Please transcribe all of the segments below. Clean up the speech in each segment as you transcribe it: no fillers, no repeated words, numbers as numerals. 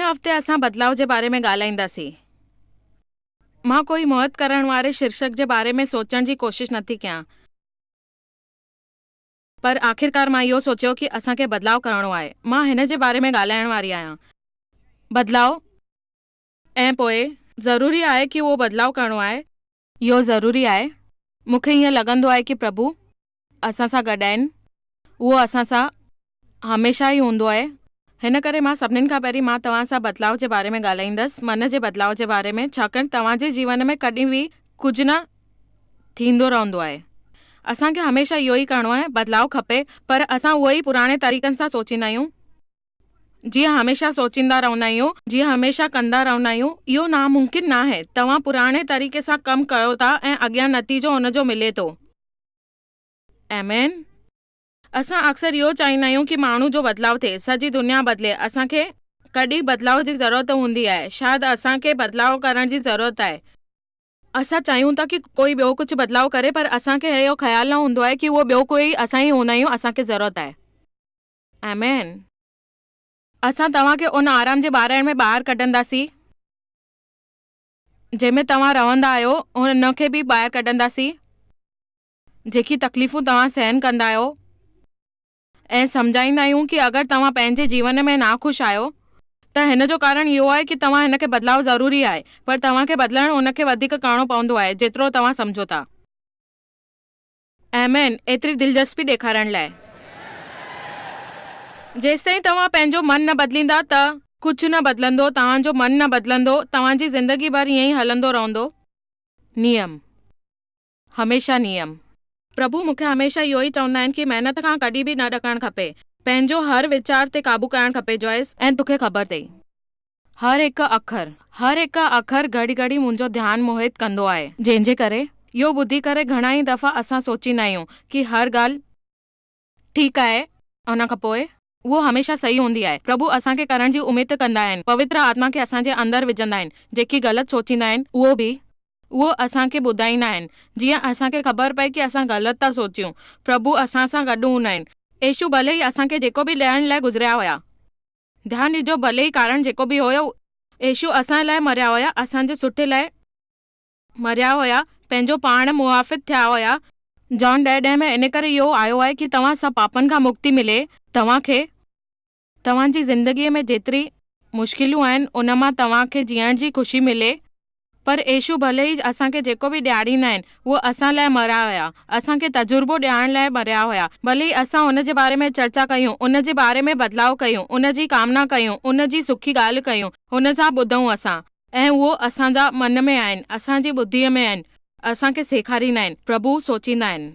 हिन हफ़्ते असां बदलाव जे बारे में ॻाल्हाईंदासीं। मां कोई मौत करण वारे शीर्षक जे बारे में सोचण जी कोशिश नथी कयां, पर आख़िरकार मां इहो सोचियो कि असांखे बदलाव करणो आहे। मां हिन जे बारे में ॻाल्हाइण वारी आहियां, बदलाव, ऐं पोइ ज़रूरी आहे कि उहो बदलाव करणो आहे। इहो ज़रूरी आहे। मूंखे ईअं लॻंदो आहे कि प्रभु असां सां गॾु आहिनि। उहो असां सां हमेशह ई हूंदो आहे। हिन करे मां सभिनीनि खां पहिरीं मां तव्हां सां बदलाव जे बारे में ॻाल्हाईंदसि, मन जे बदलाव जे बारे में, छाकाणि तव्हांजे जीवन में कॾहिं बि कुझु न थींदो रहंदो आहे। असांखे हमेशह इहो ई करिणो आहे, बदलाव खपे, पर असां उहो ई पुराणे तरीक़नि सां सोचींदा आहियूं, जीअं हमेशह सोचींदा रहंदा आहियूं, जीअं हमेशह कंदा रहंदा आहियूं। इहो नामुमकिन न आहे। तव्हां पुराणे तरीक़े सां कमु कयो था ऐं अॻियां नतीजो हुनजो मिले थो। आमीन। असां अक्सर इहो चाहींदा आहियूं कि माण्हू जो बदलाव थिए, सॼी दुनिया बदिले। असांखे कॾहिं बदलाव जी ज़रूरत हूंदी आहे, शायदि असांखे बदलाव करण जी ज़रूरत आहे। असां चाहियूं था कि कोई ॿियो कुझु बदलाव करे, पर असांखे इहो ख़्यालु न हूंदो आहे कि उहो ॿियो कोई असां ई हूंदा आहियूं, असांखे ज़रूरत आहे। आमीन। असां तव्हांखे उन आराम जे बारे में ॿाहिरि कढंदासीं जंहिंमें तव्हां रहंदा आहियो, हुनखे बि ॿाहिरि कढंदासीं। जेकी तकलीफ़ूं तव्हां सहन कंदा आहियो, ऐं सम्झाईंदा आहियूं कि अगरि तव्हां पंहिंजे जीवन में नाख़ुशि आहियो त हिन जो कारण इहो आहे कि तव्हां हिन खे बदलाव ज़रूरी आहे, पर तव्हांखे बदिलणु हुनखे वधीक करिणो पवंदो आहे जेतिरो तव्हां सम्झो था। आमीन। एतिरी दिलचस्पी ॾेखारण लाइ। जेसिताईं तव्हां पंहिंजो मन न बदिलींदा त कुझु न बदिलंदो। तव्हांजो मन न बदिलंदो, तव्हांजी ज़िंदगी भर ईअं ई हलंदो रहंदो। नियम, हमेशह नियम। प्रभु मूंखे हमेशह इहो ई चवंदा आहिनि कि महिनत खां कॾहिं बि न ॾकणु खपे। पंहिंजो हर वीचार ते क़ाबू करणु खपे जॉयस, ऐं तोखे ख़बर अथई हर हिकु अखर घड़ी घड़ी मुंहिंजो ध्यानु मोहित कंदो आहे, जंहिंजे करे इहो ॿुधी करे घणा ई दफ़ा असां सोचींदा आहियूं कि हर ॻाल्हि ठीकु आहे, उन खां पोइ उहो हमेशह सही हूंदी आहे। प्रभु असांखे करण जी उमेद कंदा आहिनि, पवित्र आत्मा खे असांजे अंदरि विझंदा आहिनि। जेकी ग़लति सोचींदा आहिनि उहो असांखे ॿुधाईंदा आहिनि, जीअं असांखे ख़बर पए कि असां ग़लति था सोचियूं। प्रभु असां सां गॾु हूंदा आहिनि। येशू भले ई असांखे जेको बि ॾियण लाइ गुज़रिया हुया, ध्यानु ॾिजो, भले ई कारण जेको बि हुयो, येशू असां लाइ मरिया हुया, असांजे सुठे लाइ मरिया हुया, पंहिंजो पाण मुआफ़ित थिया हुया। जॉन 10:10 में इन करे इहो आयो आहे कि तव्हां सभु पापनि खां मुक्ति मिले, तव्हांखे तव्हांजी ज़िंदगीअ में जेतिरी मुश्किलूं आहिनि उन मां तव्हांखे जीअण जी ख़ुशी मिले। पर येशू भले ई असांखे जेको बि ॾियारींदा आहिनि उहो असां लाइ मरिया हुया, असांखे तजुर्बो ॾियण लाइ मरिया हुया। भले ई असां उन जे बारे में चर्चा कयूं, उन जे बारे में बदलाव कयूं, उन जी कामना कयूं, उन जी सुखी ॻाल्हि कयूं, हुन सां ॿुधूं असां, ऐं उहो असांजा मन में आहिनि, असांजी ॿुद्धीअ में आहिनि, असांखे सेखारींदा आहिनि। प्रभु सोचींदा आहिनि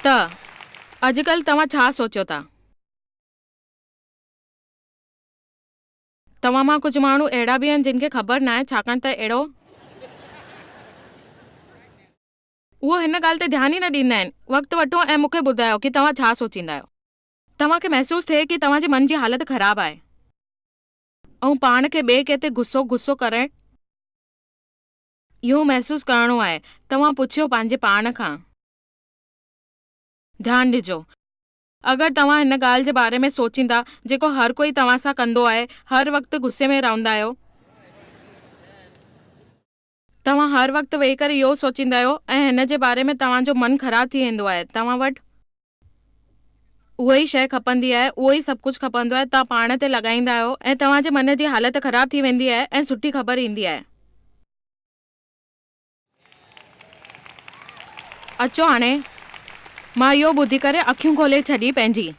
त अॼुकल्ह तव्हां छा सोचियो था? तव्हां मां कुझु माण्हू अहिड़ा बि आहिनि जिन खे ख़बर न आहे, छाकाणि त अहिड़ो उहो हिन ॻाल्हि ते ध्यानु ई न ॾींदा आहिनि। वक़्तु वठो ऐं मूंखे ॿुधायो कि तव्हां छा सोचींदा आहियो। तव्हांखे महसूसु थिए कि तव्हांजे मन जी हालति ख़राबु आहे ऐं पाण खे ॿिए कंहिं ते गुस्सो करणु, इहो महसूसु करणो आहे। तव्हां पुछियो पंहिंजे पाण खां, ध्यानु ॾिजो, अगरि तव्हां हिन ॻाल्हि जे बारे में सोचींदा जेको हर कोई तव्हां सां कंदो आहे, हर वक़्तु गुस्से में रहंदा आहियो, तव्हां हर वक़्तु वेही करे इहो सोचींदा आहियो ऐं हिन जे बारे में तव्हांजो मन ख़राबु थी वेंदो आहे। तव्हां वटि उहा ई शइ खपंदी आहे, उहो ई सभु कुझु खपंदो आहे, तव्हां पाण ते लॻाईंदा आहियो ऐं तव्हांजे मन जी हालति ख़राबु थी वेंदी आहे ऐं सुठी ख़बर ईंदी आहे। अचो हाणे मां इहो ॿुधी करे अखियूं खोले छॾी पंहिंजी।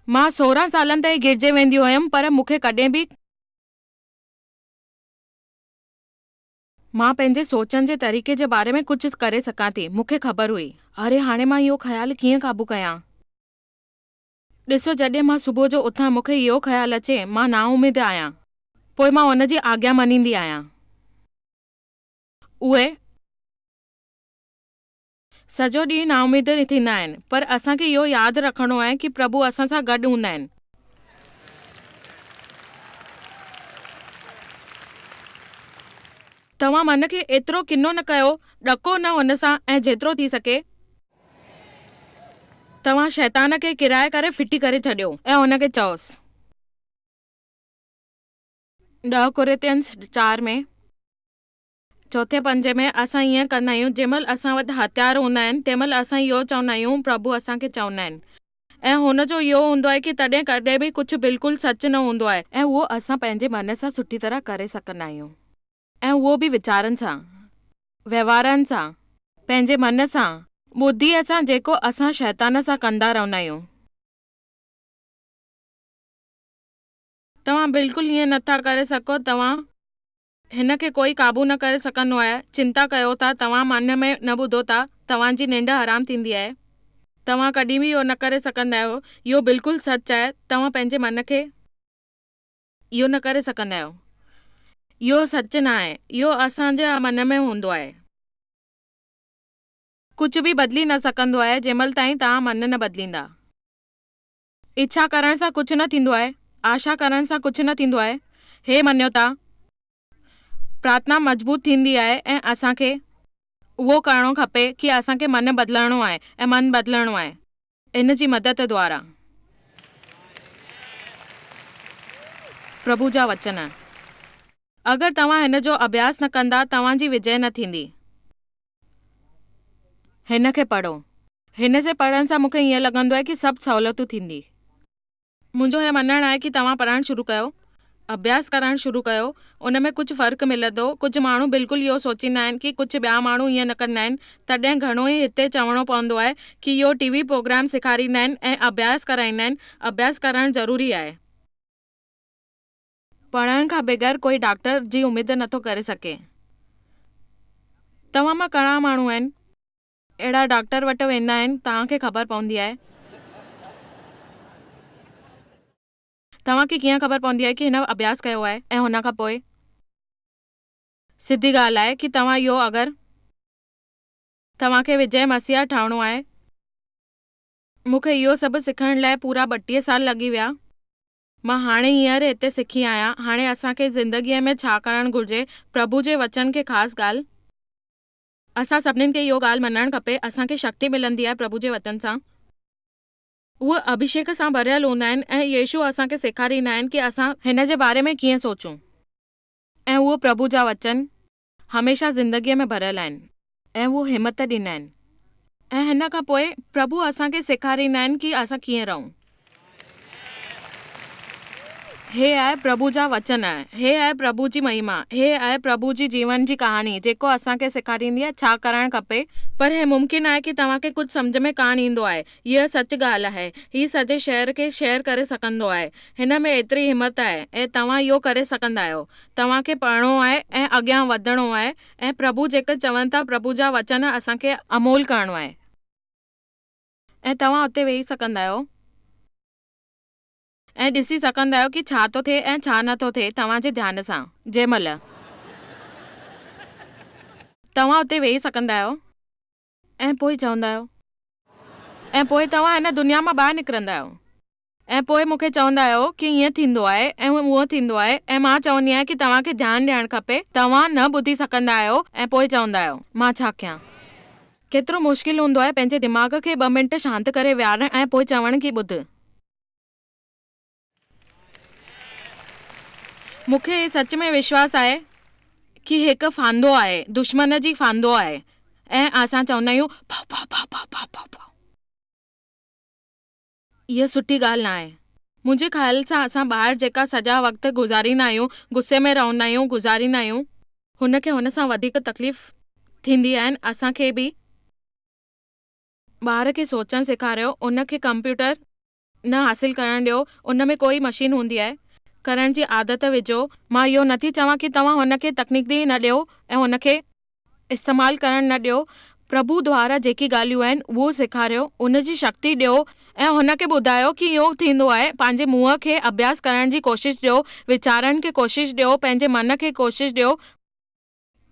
मां 16 सालनि ताईं गिरजे वेंदी हुयमि, पर मूंखे कॾहिं बि मां पंहिंजे सोचण जे तरीक़े जे बारे में कुझु करे सघां थी। मूंखे ख़बर हुई, अरे हाणे मां इहो ख़्यालु कीअं क़ाबू कयां। ॾिसो, जॾहिं मां सुबुह जो उथां मूंखे इहो ख़्यालु अचे मां नाउमीद आहियां, पोइ मां हुन जी आज्ञा मञींदी आहियां। उहे सॼो ॾींहुं नाउमीद थींदा आहिनि, पर असांखे इहो यादि रखणो आहे कि प्रभु असां सां गॾु हूंदा आहिनि। तव्हां मन खे एतिरो किनो न कयो, ॾको न हुन सां, ऐं जेतिरो थी सघे तव्हां शैतान खे किराए करे फिटी करे छॾियो ऐं हुनखे चओसि। 10 कुरिन्थियंस 4 में चौथे पंजे में असां ईअं कंदा आहियूं, जंहिंमहिल असां वटि हथियार हूंदा आहिनि तंहिंमहिल असां इहो चवंदा आहियूं, प्रभु असांखे चवंदा आहिनि, ऐं हुनजो इहो हूंदो आहे कि तॾहिं कॾहिं बि कुझु बिल्कुलु सच न हूंदो आहे, ऐं उहो असां पंहिंजे मन सां सुठी तरह करे सघंदा आहियूं, ऐं उहो बि वीचारनि सां, व्यवहारनि सां, पंहिंजे मन सां, ॿुद्धीअ सां, जेको असां शैतान सां कंदा रहंदा आहियूं। तव्हां बिल्कुलु ईअं नथा करे सघो, तव्हां हिन खे कोई क़ाबू न करे सघंदो आहे। चिंता कयो था, तव्हां मन में न ॿुधो था, तव्हांजी निंड हराम थींदी आहे। तव्हां कॾहिं बि इहो न करे सघंदा आहियो, इहो बिल्कुलु सच आहे। तव्हां पंहिंजे मन खे इहो न करे सघंदा आहियो, इहो सच न आहे, इहो असांजे मन में हूंदो आहे। कुझु बि बदिली न सघंदो आहे जेमहिल ताईं तव्हां मन न बदिलींदा। इच्छा करण सां कुझु न थींदो आहे, आशा करण सां कुझु न थींदो आहे। हे मञियो था, प्रार्थना मज़बूत थींदी आहे ऐं असांखे उहो करणो खपे कि असांखे मन बदिलणो आहे, ऐं मन बदिलणो आहे इन जी मदद द्वारा। प्रभु जा वचन, अगरि तव्हां हिन जो अभ्यास न कंदा तव्हांजी विजय न थींदी। हिन खे पढ़ो, हिन से पढ़ण सां मूंखे ईअं लॻंदो आहे कि सभु सहूलियतूं थींदी। मुंहिंजो इहो मञणु आहे कि तव्हां पढ़णु शुरू कयो, अभ्यास करणु शुरू कयो, उन में कुझु फ़र्क़ु मिलंदो। कुझु माण्हू बिल्कुलु इहो सोचींदा आहिनि कि कुझु ॿिया माण्हू ईअं न कंदा आहिनि, तॾहिं घणो ई हिते चवणो पवंदो आहे कि इहो TV प्रोग्राम सेखारींदा आहिनि ऐं अभ्यास कराईंदा आहिनि। अभ्यास करणु ज़रूरी आहे। पढ़ण खां बग़ैर कोई डॉक्टर जी उमेद नथो करे सघे। तव्हां मां घणा माण्हू आहिनि अहिड़ा डॉक्टर वटि वेंदा आहिनि, तव्हांखे ख़बर पवंदी आहे? तव्हांखे कीअं ख़बर पवंदी आहे कि हिन अभ्यास कयो आहे ऐं हुन खां पोइ? सिधी ॻाल्हि आहे कि तव्हां इहो, अगरि तव्हांखे विजय मसीहा ठहिणो आहे, मूंखे इहो सभु सिखण लाइ पूरा 32 साल लॻी विया। मां हाणे हींअर हिते सिखी आहियां। हाणे असांखे ज़िंदगीअ में छा करणु घुरिजे, प्रभु जे वचन खे ख़ासि ॻाल्हि, असां सभिनीनि खे इहो ॻाल्हि मञणु खपे। असांखे शक्ति मिलंदी आहे प्रभु जे वचन सां। उहे अभिषेक सां भरियल हूंदा आहिनि ऐं यीशु असांखे सेखारींदा आहिनि कि असां हिन जे बारे में कीअं सोचूं, ऐं उहो प्रभु जा वचन हमेशह ज़िंदगीअ में भरियल आहिनि ऐं उहो हिमत ॾींदा आहिनि। ऐं हिन खां पोइ प्रभु असांखे सेखारींदा आहिनि कि असां कीअं रहूं। हे आहे प्रभु जा वचन, हे आहे प्रभु जी महिमा, हे आहे प्रभु जी जीवन जी कहानी, जेको असांखे सेखारींदी आहे छा करणु खपे। पर हे मुमकिन आहे कि तव्हांखे कुझु सम्झ में कान ईंदो आहे। हीअ सच ॻाल्हि आहे। हीअ सॼे शहर खे शेयर करे सघंदो आहे। हिन में एतिरी हिमत आहे ऐं तव्हां इहो करे सघंदा आहियो। तव्हांखे पढ़णो आहे ऐं अॻियां वधणो आहे, ऐं प्रभु जेके चवनि था, प्रभु जा वचन असांखे अमोल करणो आहे। ऐं तव्हां उते वेही सघंदा आहियो ऐं ॾिसी सघंदा आहियो कि छा थो थिए ऐं छा नथो थिए तव्हांजे ध्यान सां। जंहिंमहिल तव्हां उते वेही सघंदा आहियो ऐं पोइ चवंदा आहियो, ऐं पोइ तव्हां हिन दुनिया मां ॿाहिरि निकिरंदा आहियो, ऐं पोइ मूंखे चवंदा आहियो कि ईअं थींदो आहे ऐं उहो थींदो आहे, ऐं मां चवंदी आहियां कि तव्हांखे ध्यानु ॾियणु खपे। तव्हां न ॿुधी सघंदा आहियो ऐं पोइ चवंदा आहियो मां छा कयां। केतिरो मुश्किल हूंदो आहे पंहिंजे दिमाग़ खे 2 मिंट शांति करे विहारणु ऐं पोइ चवणु कि ॿुध। मूंखे सच में विश्वास आहे कि हिकु फांदो आहे, दुश्मन जी फांदो आहे, ऐं असां चवंदा आहियूं भाउ भाउ भाउ भाउ भाउ भाउ भाउ। इहा सुठी ॻाल्हि न आहे। मुंहिंजे ख़्याल सां असां ॿाहिरि जेका सॼा वक़्तु गुज़ारींदा आहियूं, गुस्से में रहंदा आहियूं, गुज़ारींदा आहियूं, हुनखे हुन सां वधीक तकलीफ़ थींदी आहिनि। असांखे बि ॿार खे सोचणु सेखारियो, उनखे कंप्यूटर न हासिलु करणु ॾियो। उन में कोई मशीन हूंदी आहे, करण जी आदत विझो। मां इहो नथी चवां कि तव्हां हुनखे तकनीकी न ॾियो ऐं हुनखे इस्तेमालु करणु न ॾियो। प्रभु द्वारा जेकी ॻाल्हियूं आहिनि उहो सेखारियो, उन जी शक्ति ॾियो ऐं हुनखे ॿुधायो कि इहो थींदो आहे। पंहिंजे मुंहं खे अभ्यास करण जी कोशिशि ॾियो, वीचारनि खे कोशिशि ॾियो, पंहिंजे मन खे कोशिशि ॾियो।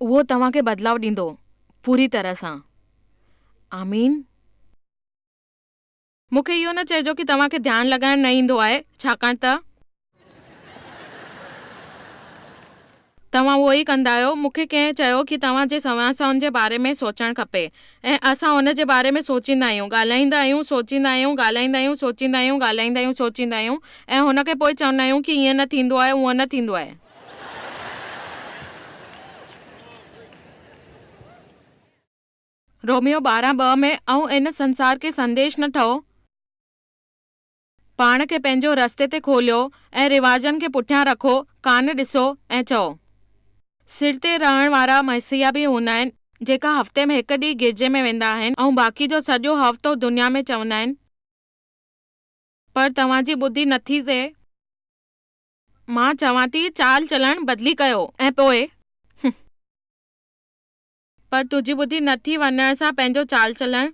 उहो तव्हांखे बदिलाव ॾींदो पूरी तरह सां। आमीन। मूंखे इहो न चइजो कि तव्हांखे ध्यानु लॻाइणु न ईंदो आहे, छाकाणि त तव्हां उहो ई कंदा आहियो। मूंखे कंहिं चयो कि तव्हांजे समस्याउनि जे बारे में सोचणु खपे ऐं असां हुन जे बारे में सोचींदा आहियूं, ॻाल्हाईंदा आहियूं, सोचींदा आहियूं, ॻाल्हाईंदा आहियूं, सोचींदा आहियूं, ॻाल्हाईंदा आहियूं, सोचींदा आहियूं ऐं हुनखे पोइ चवंदा आहियूं कि ईअं न थींदो आहे, उअं न थींदो आहे। रोमियो 12:2 में ऐं इन संसार खे संदेश न ठहो, पाण खे पंहिंजो रस्ते ते खोलियो ऐं रिवाजनि खे पुठियां रखो, कान ॾिसो ऐं चओ। सिर ते रहण वारा मसीहा बि हूंदा आहिनि जेका हफ़्ते में हिकु ॾींहुं गिरजे में वेंदा आहिनि ऐं बाक़ी जो सॼो हफ़्तो दुनिया में चवंदा आहिनि। पर तव्हांजी ॿुधी नथी थिए। मां चवां थी चाल चलण बदिली कयो ऐं पोइ पर तुंहिंजी ॿुधी नथी वञण सां पंहिंजो चाल चलण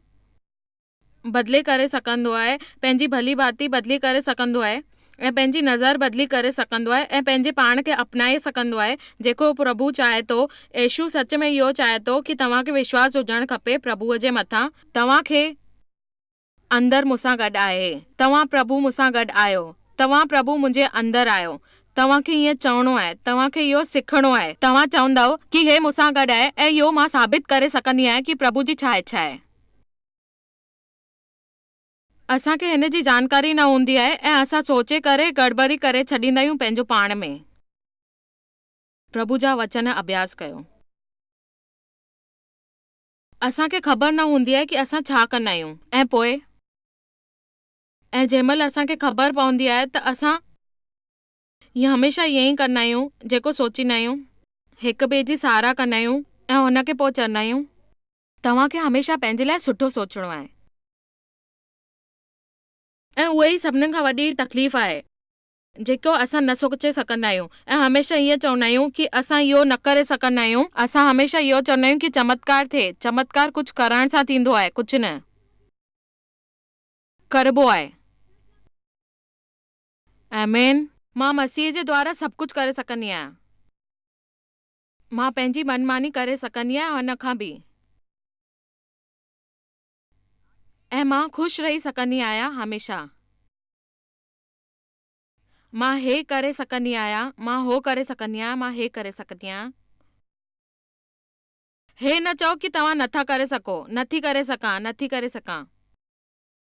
बदिले करे सघंदो आहे, पंहिंजी भली भांति बदिली करे सघंदो आहे ऐं पंहिंजी नज़र बदिली करे सघंदो आहे ऐं पंहिंजे पाण खे अपनाए सघंदो आहे जेको प्रभु चाहे थो। यीशु सच में इहो चाहे थो कि तव्हांखे विश्वास हुजणु खपे प्रभुअ जे मथां। तव्हांखे अंदरि मूंसां गॾु आहे, तव्हां प्रभु मूंसां गॾु आहियो, तव्हां प्रभु मुंहिंजे अंदरि आहियो। तव्हांखे ईअं चवणो आहे, तव्हांखे इहो सिखणो आहे। तव्हां चवंदव कि हे मूंसां गॾु आहे ऐं इहो मां साबित करे सघंदी आहियां कि प्रभु जी छा इच्छा आहे। असांखे हिन जी जानकारी न हूंदी आहे ऐं असां सोचे करे गड़बड़ी करे छॾींदा आहियूं पंहिंजो पाण में। प्रभु जा वचन अभ्यास कयो। असांखे ख़बर न हूंदी आहे कि असां छा कंदा आहियूं ऐं पोइ जंहिंमहिल असांखे ख़बर पवंदी आहे त असां हीअं हमेशह ईअं ई कंदा आहियूं जेको सोचींदा आहियूं, हिक ॿिए जी साराह कंदा आहियूं ऐं हुनखे पोइ चवंदा आहियूं तव्हांखे हमेशह पंहिंजे लाइ सुठो सोचणो आहे। ऐं उहा ई सभिनी खां वॾी तकलीफ़ आहे जेको असां न सोचे सघंदा आहियूं ऐं हमेशह ईअं चवंदा आहियूं कि असां इहो न करे सघंदा आहियूं। असां हमेशह इहो चवंदा आहियूं कि चमत्कार थिए। चमत्कार कुझु करण सां थींदो आहे, कुझु न करबो आहे। आमीन। मां मसीह जे द्वारा सभु कुझु करे सघंदी आहियां। मां पंहिंजी मनमानी करे सघंदी आहियां हुन खां बि ऐं मां ख़ुशि रही सघंदी आहियां हमेशह। मां हे करे सघंदी आहियां, मां हो करे सघंदी आहियां, मां हे करे सघंदी आहियां। हे न चओ कि तव्हां नथा करे सघो, नथी करे सघां, नथी करे सघां।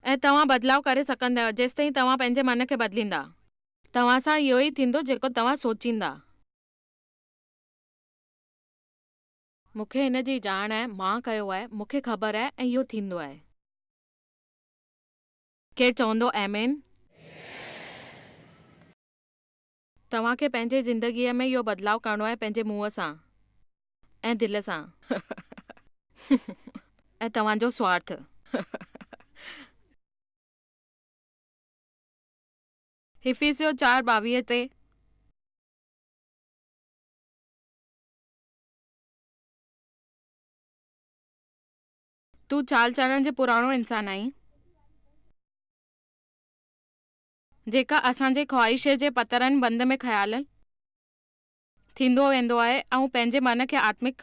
ऐं तव्हां बदिलाव करे सघंदा आहियो जेसि ताईं तव्हां पंहिंजे मन खे बदिलींदा। तव्हां सां इहो ई थींदो जेको तव्हां सोचींदा। मूंखे हिन जी ॼाण आहे, मां कयो आहे, मूंखे ख़बर आहे ऐं इहो थींदो आहे। केरु चवंदो आमीन? तव्हांखे पंहिंजे ज़िंदगीअ में इहो बदिलाव करणो आहे पंहिंजे मुंहं सां ऐं दिलि सां ऐं तव्हांजो स्वार्थ इफिसियो 4:22 ते तूं चाल चलण जे पुराणो इंसान आहीं जेका असांजे ख़्वाहिश जे पतरनि बंद में ख़्याल थींदो वेंदो आहे ऐं पंहिंजे मन खे आत्मिक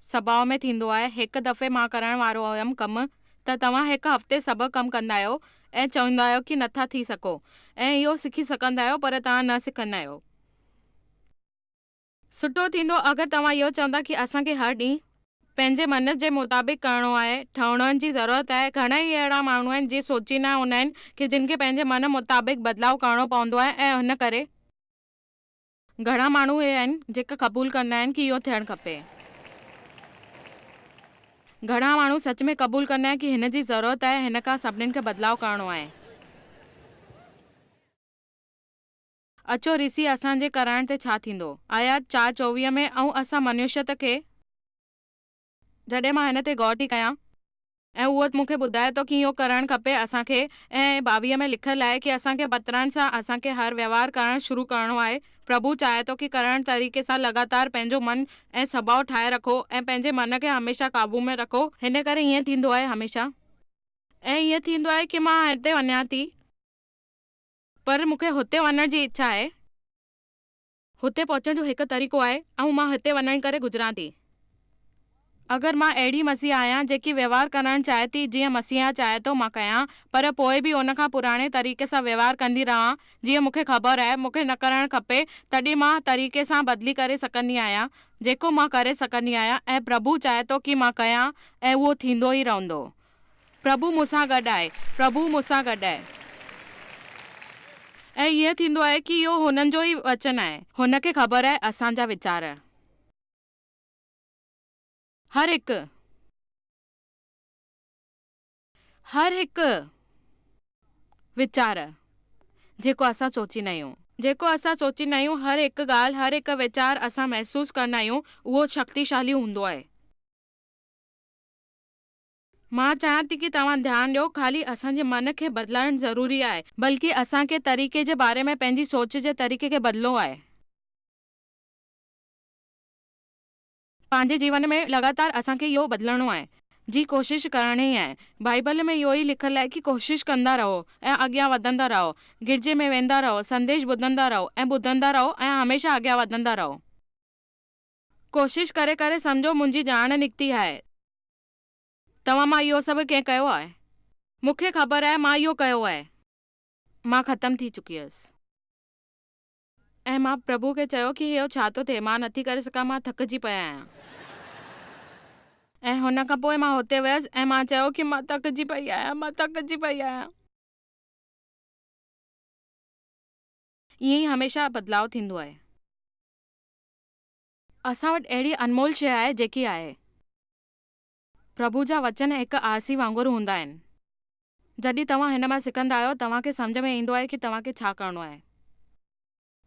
स्वभाव में थींदो आहे। हिकु दफ़े मां करण वारो हुयमि कमु त तव्हां हिकु हफ़्ते सभु कमु कंदा आहियो ऐं चवंदा आहियो कि नथा थी सघो ऐं इहो सिखी सघंदा आहियो पर तव्हां न सिखंदा आहियो। सुठो थींदो अगरि तव्हां इहो चवंदा कि असांखे हर ॾींहुं पंहिंजे मन जे मुताबिक़ करणो आहे, ठहण जी ज़रूरत आहे। घणेई अहिड़ा माण्हू आहिनि जे सोचींदा हूंदा आहिनि कि जिन खे पंहिंजे मन मुताबिक़ बदिलाव करणो पवंदो आहे ऐं हिन करे घणा माण्हू हे आहिनि जेका क़बूल कंदा आहिनि कि इहो थियणु खपे। घणा माण्हू सच में क़बूल कंदा आहिनि कि हिन जी ज़रूरत आहे, हिन खां सभिनीनि खे बदिलाव करणो आहे। अचो ॾिसी असांजे करण ते छा थींदो। आयात 4:24 में ऐं असां मनुष्यत खे जॾहिं मां हिन ते गौर थी कयां ऐं उहो मूंखे ॿुधाए थो कि इहो करणु खपे असांखे ऐं 22 में लिखियलु आहे कि असांखे पतरनि सां असांखे हर व्यवहार करणु शुरू करणो आहे। प्रभु चाहे थो कि करण तरीक़े सां लगातार पंहिंजो मन ऐं स्वभाव ठाहे रखो ऐं पंहिंजे मन खे हमेशह काबू में रखो। हिन करे ईअं थींदो आहे हमेशह ऐं ईअं थींदो आहे कि मां हिते वञा थी पर मूंखे हुते वञण जी इच्छा आहे, हुते पहुचण जो हिकु तरीक़ो आहे ऐं मां हिते वञण करे गुज़रां थी अगरि मां अहिड़ी मसीह आहियां जेकी व्यवहार करणु चाहे थी जीअं मसीहा चाहे थो मां कयां, पर पोइ बि उन खां पुराणे तरीक़े सां व्यवहार कंदी रहां जीअं मूंखे ख़बर आहे मूंखे न करणु खपे, तॾहिं मां तरीक़े सां बदिली करे सघंदी आहियां जेको मां करे सघंदी आहियां ऐं प्रभु चाहे थो कि मां कयां ऐं उहो थींदो ई रहंदो। प्रभु मूंसां गॾु आहे, प्रभु मूंसां गॾु आहे ऐं ईअं थींदो आहे कि इहो हुननि जो ई वचन आहे। हुनखे ख़बर आहे असांजा वीचार। हर हिकु वीचार जेको असां सोचींदा आहियूं, हर हिकु ॻाल्हि, हर हिकु वीचार असां महसूसु कंदा आहियूं, उहो शक्तिशाली हूंदो आहे। मां चाहियां थी कि तव्हां ध्यानु ॾियो, ख़ाली असांजे मन खे बदिलाइणु ज़रूरी आहे, बल्कि असांखे तरीक़े जे बारे में पंहिंजी सोच जे तरीक़े खे बदिलो आहे। पंहिंजे जीवन में लगातार असांखे इहो बदिलणो आहे जी कोशिश करणी आहे। बाइबल में इहो ई लिखियलु आहे कि कोशिश कंदा रहो ऐं अॻियां वधंदा रहो, गिरजे में वेंदा रहो, संदेश ॿुधंदा रहो ऐं हमेशा अॻियां वधंदा रहो। कोशिश करे करे सम्झो मुंहिंजी ॼाण निकिती आहे। तव्हां मां इहो सभु कंहिं कयो आहे? मूंखे ख़बर आहे मां इहो कयो आहे। मां ख़तमु थी चुकी हुयसि ऐं मां प्रभु खे चयो कि इहो छा थो थिए, मां नथी करे सघां, मां थकिजी पिया आहियां। ऐं हुन खां पोइ मां हुते वियसि ऐं मां चयो कि मां थकिजी पई आहियां। ईअं ई हमेशा बदिलाव थींदो आहे। असां वटि अहिड़ी अनमोल शइ आहे जेकी आहे प्रभु जा वचन हिकु आरसी वांगुरु हूंदा आहिनि। जॾहिं तव्हां हिन मां सिखंदा आहियो तव्हांखे सम्झ में ईंदो आहे कि तव्हांखे छा करणो आहे,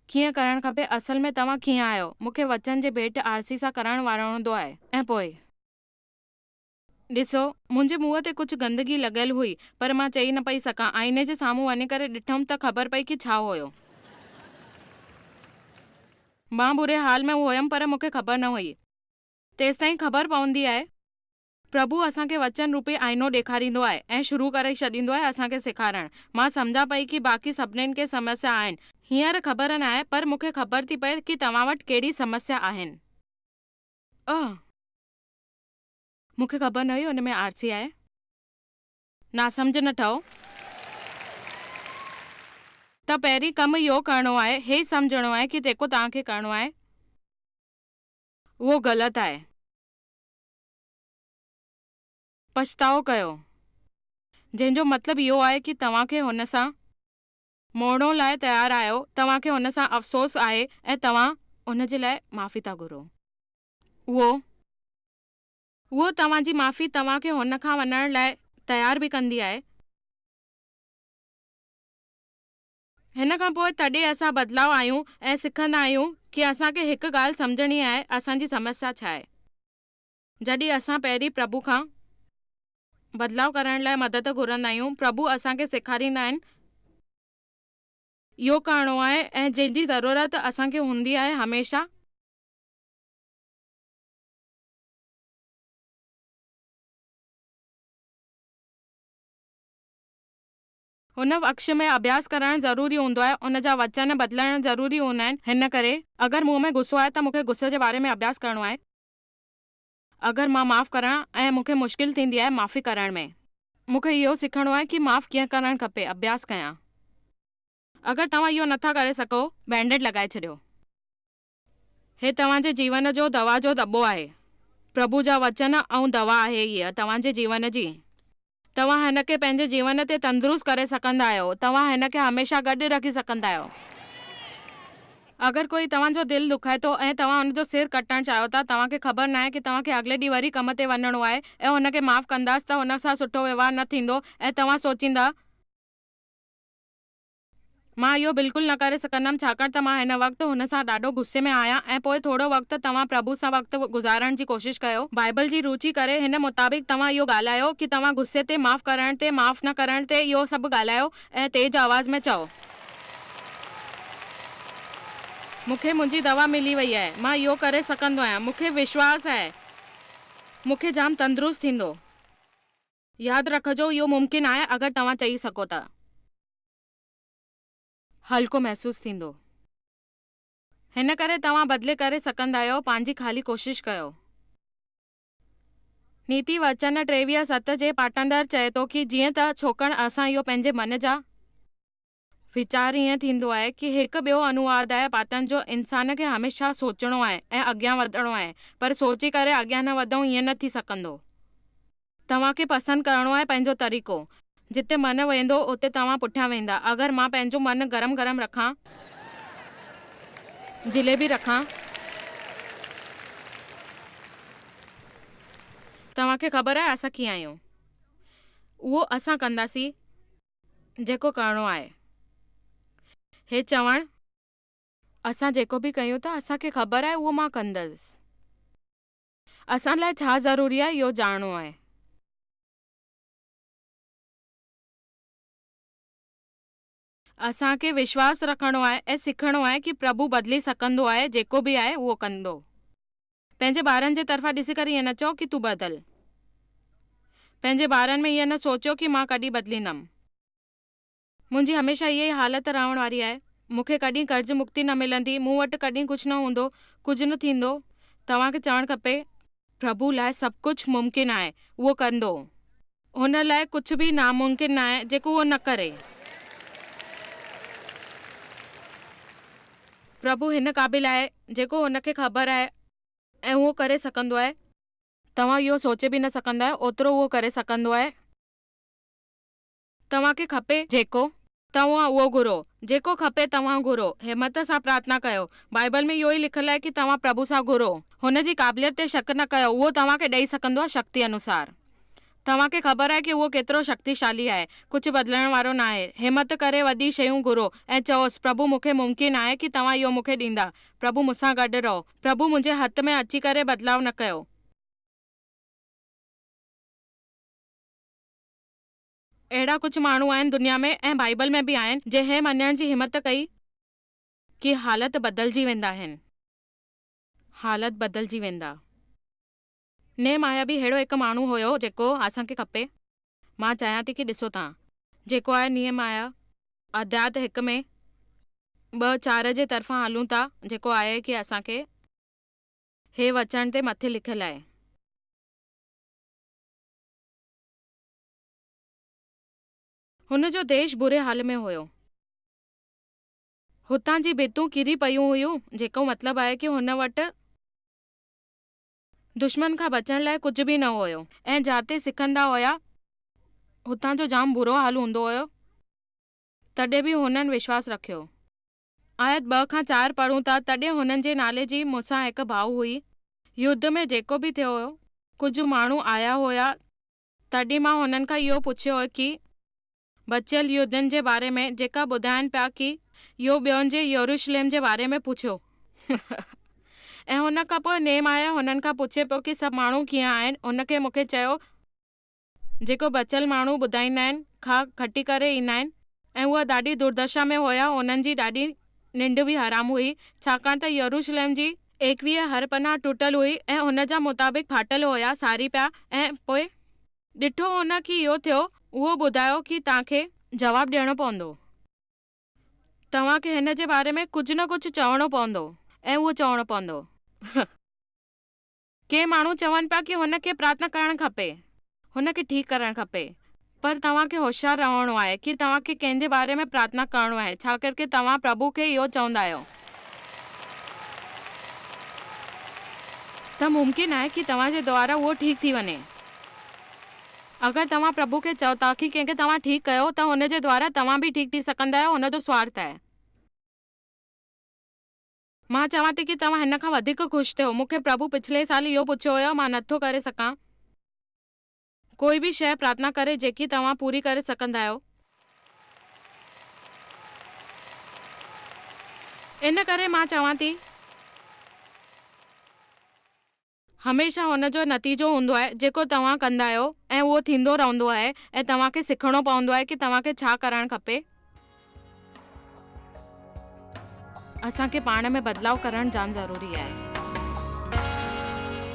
कीअं करणु खपे, असल में तव्हां कीअं आहियो। मूंखे वचन जे भेट आरसी सां करणु वणंदो आहे। ऐं पोइ ॾिसो, मुंहिंजे मुंहं ते कुझु गंदगी लॻियल हुई, पर मां चई न पई सघां। आईने जे साम्हूं वञी करे ॾिठमि त ख़बर पई कि छा हुयो। मां बुरे हाल में हुयमि, पर मूंखे ख़बर न हुई। तेसिताईं ख़बर पवंदी आहे प्रभु असांखे वचन रूपी आईनो ॾेखारींदो आहे ऐं शुरू करे छॾींदो आहे असांखे सेखारणु। मां सम्झां पई कि बाक़ी सभिनीनि खे समस्या आहिनि, हींअर ख़बर न आहे, पर मूंखे ख़बर थी पए कि तव्हां वटि कहिड़ी समस्या आहिनि। मूंखे ख़बर न हुई हुन में आरसी आहे। नासमझ न ठहो त पहिरीं कमु इहो करणो आहे, हे सम्झणो आहे कि जेको तव्हांखे करणो आहे उहो ग़लति आहे। पछतावो कयो, जंहिंजो मतिलबु इहो आहे कि तव्हांखे हुन सां मोड़ण लाइ तयारु आहियो, तव्हांखे हुन सां अफ़सोस आहे ऐं तव्हां उन जे लाइ माफ़ी था घुरो। उहो तव्हांजी माफ़ी तव्हांखे हुन खां वञण लाइ तयारु बि कंदी आहे। हिन खां पोइ तॾहिं असां बदिलाव आहियूं ऐं सिखंदा आहियूं कि असांखे हिकु ॻाल्हि सम्झणी आहे, असांजी समस्या छा आहे। जॾहिं असां पहिरीं प्रभु खां बदिलाव करण लाइ मदद घुरंदा आहियूं, प्रभु असांखे सेखारींदा आहिनि इहो करणो आहे ऐं जंहिंजी ज़रूरत असांखे हूंदी आहे हमेशा हुन पक्ष में अभ्यास करणु ज़रूरी हूंदो आहे, उन जा वचन बदिलणु ज़रूरी हूंदा आहिनि। हिन करे अगरि मूं में गुस्सो आहे त मूंखे गुस्से जे बारे में अभ्यास करणो आहे। अगरि मां माफ़ु करां ऐं मूंखे मुश्किल थींदी आहे माफ़ी करण में, मूंखे इहो सिखणो आहे कि माफ़ु कीअं करणु खपे, अभ्यास कयां। अगरि तव्हां इहो नथा करे सघो, बैंडेड लॻाए छॾियो। हे तव्हांजे जीवन जो दवा जो दॿो आहे। प्रभु जा वचन ऐं दवा आहे हीअ तव्हांजे जीवन जी। तव्हां हिन खे पंहिंजे जीवन ते तंदुरुस्त करे सघंदा आहियो, तव्हां हिन खे हमेशा गॾु रखी सघंदा आहियो। अगरि कोई तव्हांजो दिलि दुखाए थो ऐं तव्हां हुनजो सिर कटणु चाहियो था, तव्हांखे ख़बर न आहे कि तव्हांखे अॻिले ॾींहुं वरी कम ते वञिणो आहे ऐं हुनखे माफ़ु कंदासीं त हुन सां सुठो व्यवहार न थींदो ऐं तव्हां सोचींदा मां इहो बिल्कुलु न करे सघंदमि छाकाणि त मां हिन वक़्तु हुन सां ॾाढो गुस्से में आहियां। ऐं पोइ थोरो वक़्तु तव्हां प्रभु सां वक़्तु गुज़ारण जी कोशिशि कयो, बाइबल जी रुचि करे हिन मुताबिक़ तव्हां इहो ॻाल्हायो कि तव्हां गुस्से ते, माफ़ु करण ते, माफ़ु न करण ते, इहो सभु ॻाल्हायो ऐं तेज़ आवाज़ में चओ मूंखे मुंहिंजी दवा मिली वई आहे, मां इहो करे सघंदो आहियां, मूंखे विश्वास आहे, मूंखे जाम तंदुरुस्त थींदो। यादि रखिजो इहो मुमकिन आहे अगरि तव्हां चई सघो त। हल्को महसूसु थींदो। हिन करे तव्हां बदिले करे सघंदा आहियो, पंहिंजी ख़ाली कोशिशि कयो। नीति वचन 23:7 जे पाटंदर चए थो कि जीअं त छोकरि असां इहो पंहिंजे मन जा वीचार ईअं थींदो आहे कि हिकु ॿियो अनुवाद आहे पातनि जो इंसान खे हमेशह सोचणो आहे ऐं अॻियां वधणो आहे, पर सोचे करे अॻियां न वधूं ईअं न थी सघंदो। तव्हांखे पसंदि करणो आहे पंहिंजो तरीक़ो। जिते मन वेंदो उते तव्हां पुठियां वेंदा। अगरि मां पंहिंजो मन गरम गरम रखां, जिलेबी रखां, तव्हांखे ख़बर आहे असां कीअं आहियूं। उहो असां कंदासीं जेको करणो आहे। हे चवणु असां जेको बि कयूं था असांखे ख़बर आहे उहो मां कंदसि। असां लाइ छा ज़रूरी आहे इहो ॼाणणो आहे। असांखे विश्वास रखणो आहे ऐं सिखणो आहे कि प्रभु बदिली सघंदो आहे, जेको बि आहे उहो कंदो। पंहिंजे ॿारनि जे तरफ़ां ॾिसी करे ईअं न चओ कि तूं बदल। पंहिंजे ॿारनि में ईअं न सोचियो कि मां कॾहिं बदिलींदमि। मुंहिंजी हमेशह इहा ई हालत रहण वारी आहे। मूंखे कॾहिं कर्ज़ मुक्ति न मिलंदी, मूं वटि कॾहिं कुझु न हूंदो, कुझु न थींदो। तव्हांखे चवणु खपे प्रभु लाइ सभु कुझु मुमकिन आहे, उहो कंदो। हुन लाइ कुझु बि नामुमकिन न आहे जेको उहो न करे। प्रभु हिन क़ाबिल आहे जेको हुनखे ख़बर आहे ऐं उहो करे सघंदो आहे। तव्हां इहो सोचे बि न सघंदा आहियो ओतिरो उहो करे सघंदो आहे। तव्हांखे खपे जेको, तव्हां उहो घुरो। जेको खपे तव्हां घुरो। हिमत सां प्रार्थना कयो। बाइबल में इहो ई लिखियलु आहे कि तव्हां प्रभु सां घुरो। हुन जी क़ाबिलियत ते शक न कयो, उहो तव्हांखे ॾेई सघंदो आहे शक्ति अनुसार। तव्हांखे ख़बर आहे कि उहो केतिरो शक्तिशाली आहे, कुझु बदिलण वारो न आहे। हिमत करे वॾी शयूं घुरो ऐं चओसि प्रभु मूंखे मुमकिन आहे कि तव्हां इहो मूंखे ॾींदा। प्रभु मूंसां गॾु रहो। प्रभु मुंहिंजे हथ में अची करे बदिलाव न कयो। अहिड़ा कुझु माण्हू आहिनि दुनिया में ऐं बाइबल में बि आहिनि जंहिं मञण जी हिमत कई कि हालत बदिलजी वेंदा आहिनि। हालत बदिलजी वेंदा। नेहमाया बि अहिड़ो हिकु माण्हू हुयो जेको असांखे खपे। मां चाहियां थी कि ॾिसो तव्हां जेको आहे नेहमाया अध्याय 1 में 2:4 जे तरफ़ां हलूं था, जेको आहे कि असांखे हे वचन ते मथे लिखियलु आहे। हुन जो देश बुरे हाल में हुयो। हुतां जी भितूं किरी पयूं हुयूं, जेको मतिलबु आहे कि हुन वटि दुश्मन खां बचण लाइ कुझु बि न हुयो ऐं जाते सिखंदा हुया हुतां जो जाम बुरो हाल हूंदो हुयो। तॾहिं बि हुननि विश्वास रखियो। आयत 2-4 पढ़ूं था। तॾहिं हुननि जे नाले जी मूंसां हिकु भाउ हुई। युद्ध में जेको बि थियो हुयो, कुझु माण्हू आया हुया। तॾहिं मां हुननि खां इहो पुछियो कि बचियल युद्धनि जे बारे में जेका ॿुधाइनि पिया कि इहो ॿियनि जे यरूशलेम जे बारे में पुछियो। ऐं हुन खां पोइ नेहमाया हुननि खां पुछे पियो कि सभु माण्हू कीअं आहिनि। हुनखे मूंखे चयो जेको बचियल माण्हू ॿुधाईंदा आहिनि खां खटी करे ईंदा आहिनि ऐं उहा ॾाढी दुर्दशा में हुया। उन्हनि जी ॾाढी निंड बि हराम हुई, छाकाणि त यरूशलेम जी 21 हरपनाह टुटल हुई ऐं हुन जा मुताबिक़ फाटल हुया, सारी पिया। ऐं पोइ ॾिठो हुन कि इहो थियो। उहो ॿुधायो कि तव्हांखे जवाबु ॾियणो पवंदो। तव्हांखे हिन जे बारे में कुझु न कुझु चवणो पवंदो ऐं उहो चवणो पवंदो। के माण्हू चवनि पिया कि हुनखे प्रार्थना करणु खपे, हुनखे ठीकु करणु खपे, पर तव्हांखे होशियारु रहणो आहे कि तव्हांखे कंहिंजे बारे में प्रार्थना करणो आहे, छाकाणि कि तव्हां प्रभु खे इहो चवंदा आहियो। त मुमकिन आहे कि तव्हांजे द्वारा उहो ठीकु थी वञे। अगरि तव्हां प्रभु खे चओ था कि कंहिंखे तव्हां ठीकु कयो त हुन जे द्वारा तव्हां बि ठीकु थी सघंदा आहियो। हुन जो स्वार्थ आहे। मां चवां थी कि तव्हां हिन खां वधीक ख़ुशि थियो। मूंखे प्रभु पिछले साल इहो पुछियो हुयो, मां नथो करे सघां कोई बि शइ प्रार्थना करे जेकी तव्हां पूरी करे सघंदा आहियो। इन करे मां चवां थी हमेशह हुन जो नतीजो हूंदो आहे जेको तव्हां कंदा आहियो ऐं उहो थींदो रहंदो आहे ऐं तव्हांखे सिखणो पवंदो आहे कि तव्हांखे छा करणु खपे। असांखे पाण में बदलाव करणु जाम ज़रूरी आहे।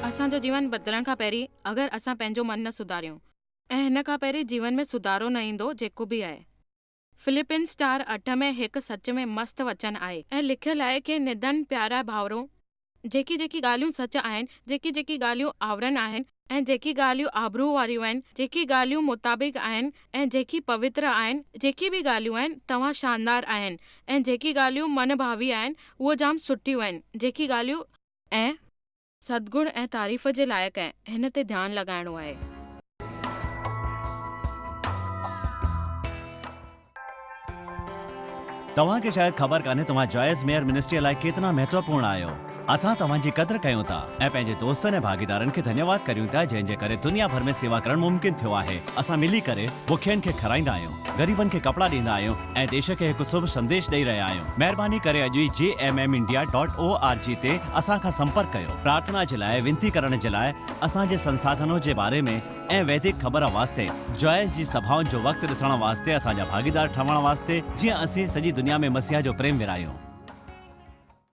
असांजो जीवन बदिलण खां पहिरीं अगरि असां पंहिंजो मन न सुधारियूं ऐं हिन खां पहिरीं जीवन में सुधारो न ईंदो जेको बि आहे। फिलिपिन्स 4:8 में हिकु सच में मस्त वचन आहे ऐं लिखियलु आहे कि निधन प्यारा भाउरो, जेकी जेकी ॻाल्हियूं सच आहिनि, जेकी जेकी ॻाल्हियूं आवरण आहिनि ऐं जेकी ॻाल्हियूं आबरू वारियूं आहिनि, जेकी ॻाल्हियूं मुताबिक़ आहिनि ऐं जेकी पवित्र आहिनि, जेकी बि ॻाल्हियूं आहिनि तव्हां शानदार आहिनि ऐं जेकी ॻाल्हियूं मन भावी आहिनि उहे जाम सुठियूं आहिनि, जेकी ॻाल्हियूं ऐं सद्गुण ऐं तारीफ़ जे लाइक़ु आहे, हिन ते ध्यानु लॻाइणो आहे। तव्हां खे शायद ख़बर कान्हे तव्हां जॉयस मेयर मिनिस्ट्री लाइ केतिरा महत्वपूर्ण आहियो। असां तव्हांजी क़दर कयूं था ऐं पंहिंजे दोस्तनि ऐं भागीदारनि खे धन्यवाद करियूं था जंहिंजे करे दुनिया भर में सेवा करणु मुमकिन थियो आहे। असां मिली करे बुखियनि खे खाराईंदा आहियूं, ग़रीबनि खे कपड़ा ॾींदा आहियूं ऐं देश खे हिकु शुभ संदेश ॾेई रहिया आहियूं। महिरबानी करे अॼु ई jmmindia.org ते असां खां संपर्क कयो। प्रार्थना जे लाइ, विनती करण जे लाइ, असांजे संसाधनों जे बारे में ऐं वैदिक ख़बर वास्ते, जॉयस जी सभाउनि जो वक़्तु ॾिसण वास्ते, असांजा भागीदार ठहण वास्ते, जीअं असीं सॼी दुनिया में मसीहा जो प्रेम विरायूं।